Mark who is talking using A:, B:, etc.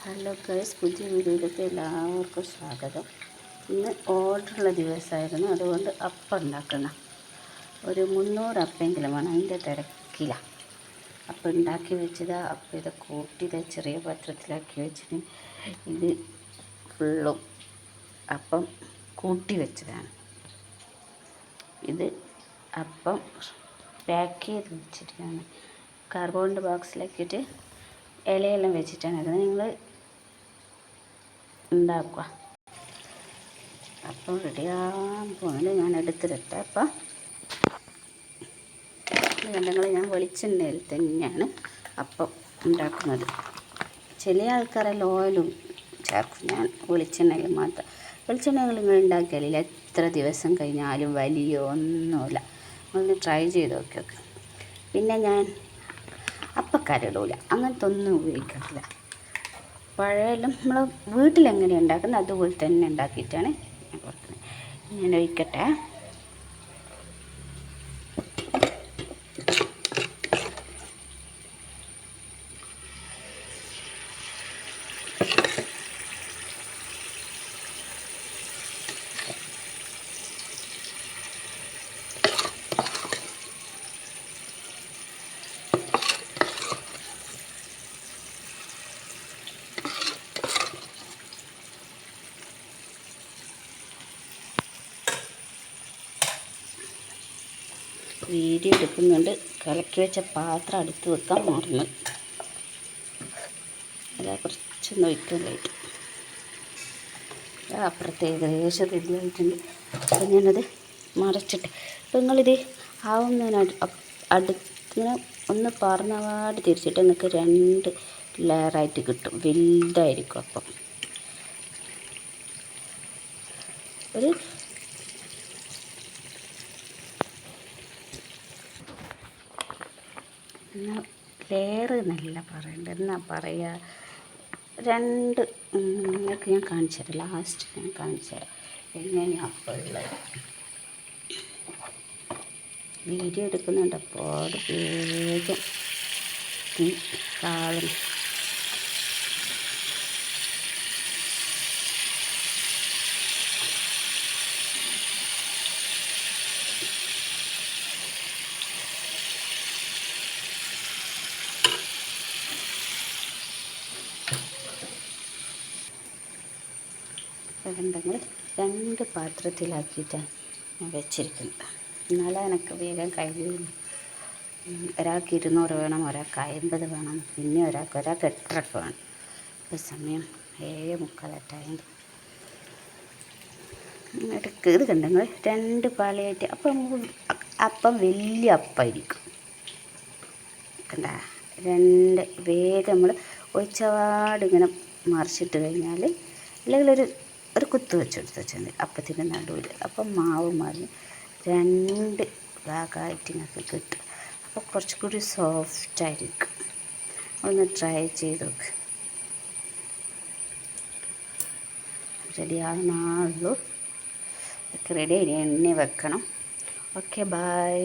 A: Hello guys, പുതിയ വീഡിയോയിലേക്ക് എല്ലാവർക്കും സ്വാഗതം. ഇന്ന് ഓർഡറുള്ള ദിവസമായിരുന്നു, അതുകൊണ്ട് അപ്പം ഉണ്ടാക്കണം. ഒരു 300 അപ്പെങ്കിലും വേണം, അതിൻ്റെ തിരക്കിലാണ്. അപ്പം ഉണ്ടാക്കി വെച്ചത് അപ്പം ഇത് കൂട്ടിയത് ചെറിയ പാത്രത്തിലാക്കി വെച്ചിട്ട് ഇത് ഫുള്ളും അപ്പം കൂട്ടി വെച്ചതാണ്. ഇത് അപ്പം പാക്ക് ചെയ്ത് വെച്ചിട്ടാണ്, കാർബോണിൻ്റെ ബോക്സിലാക്കിയിട്ട് ഇലയെല്ലാം വെച്ചിട്ടാണ്. അത് നിങ്ങൾ ഉണ്ടാക്കുക. അപ്പം റെഡിയാകാൻ പോകുന്നത് ഞാൻ എടുത്തിട്ട് അപ്പം കണ്ടെങ്കിൽ ഞാൻ വെളിച്ചെണ്ണയിൽ തന്നെയാണ് അപ്പം ഉണ്ടാക്കുന്നത്. ചില ആൾക്കാരെല്ലാം ഓയിലും ചേർക്കും, ഞാൻ വെളിച്ചെണ്ണയിൽ മാത്രം. വെളിച്ചെണ്ണകൾ നിങ്ങൾ ഉണ്ടാക്കിയാലില്ല, എത്ര ദിവസം കഴിഞ്ഞാലും വലിയ ഒന്നുമില്ല. ഒന്ന് ട്രൈ ചെയ്ത് നോക്കിയൊക്കെ. പിന്നെ ഞാൻ അപ്പക്കരടൂല, അങ്ങനത്തെ ഒന്നും ഉപയോഗിക്കാറില്ല. പഴയെല്ലാം നമ്മൾ വീട്ടിലെങ്ങനെയാണ് ഉണ്ടാക്കുന്നത് അതുപോലെ തന്നെ ഉണ്ടാക്കിയിട്ടാണ് ഞാൻ കൊടുക്കുന്നത്. ഞാൻ ഒഴിക്കട്ടെ. വീഡിയോ എടുക്കുന്നുണ്ട്, കലക്കി വെച്ച പാത്രം അടുത്ത് വെക്കാൻ മറന്നു. അതാ കുറച്ചൊന്ന് ഒഴിക്കാനായിട്ട് അപ്പുറത്തെ ഏകദേശം റെഡിയായിട്ടുണ്ട്. അപ്പം ഞാനത് മറച്ചിട്ട് അപ്പം നിങ്ങളിത് ആവുന്നതിന് അടുത്തിന് ഒന്ന് പറന്നപാട് തിരിച്ചിട്ട് നിങ്ങൾക്ക് 2 ലെയറായിട്ട് കിട്ടും. വലുതായിരിക്കും അപ്പം. ഒരു എന്നാൽ ലെയർ എന്നല്ല പറയേണ്ടത്, എന്നാ പറയുക, 2 നിങ്ങൾക്ക് ഞാൻ കാണിച്ചു തരാം. ലാസ്റ്റ് ഞാൻ കാണിച്ചു തരാം എങ്ങനെയാണ് അപ്പം ഉള്ളത്. വീഡിയോ എടുക്കുന്നുണ്ട്, അപ്പോൾ വേഗം തീ കാളും. ഉണ്ടെങ്കിൽ 2 പാത്രത്തിലാക്കിയിട്ടാണ് ഞാൻ വെച്ചിരിക്കുന്നത്. എന്നാലും എനിക്ക് വേഗം കഴിയുള്ളൂ. ഒരാൾക്ക് 200 വേണം, ഒരാൾക്ക് 50 വേണം, പിന്നെ ഒരാൾക്ക് 8 വേണം. ഇപ്പോൾ സമയം 7:45. ഇടയ്ക്ക് ഇത് കണ്ടെങ്കിൽ 2 പാളിയായിട്ട് അപ്പം വലിയ അപ്പമായിരിക്കും. കണ്ട 2 വേഗം നമ്മൾ ഒഴിച്ചപാട് ഇങ്ങനെ മറിച്ചിട്ട് കഴിഞ്ഞാൽ, അല്ലെങ്കിൽ ഒരു കുത്ത് വെച്ചെടുത്ത് വെച്ചാൽ അപ്പത്തിൻ്റെ നടുവിൽ. അപ്പം മാവ് മറിഞ്ഞ് 2 ഭാഗമായിട്ട് നിങ്ങൾക്ക് കിട്ടും. അപ്പോൾ കുറച്ചുകൂടി സോഫ്റ്റായിരിക്കും. ഒന്ന് ട്രൈ ചെയ്ത് നോക്ക്. റെഡിയാകുന്നുള്ളൂ. റെഡി ആയി എണ്ണ വെക്കണം. Okay, by.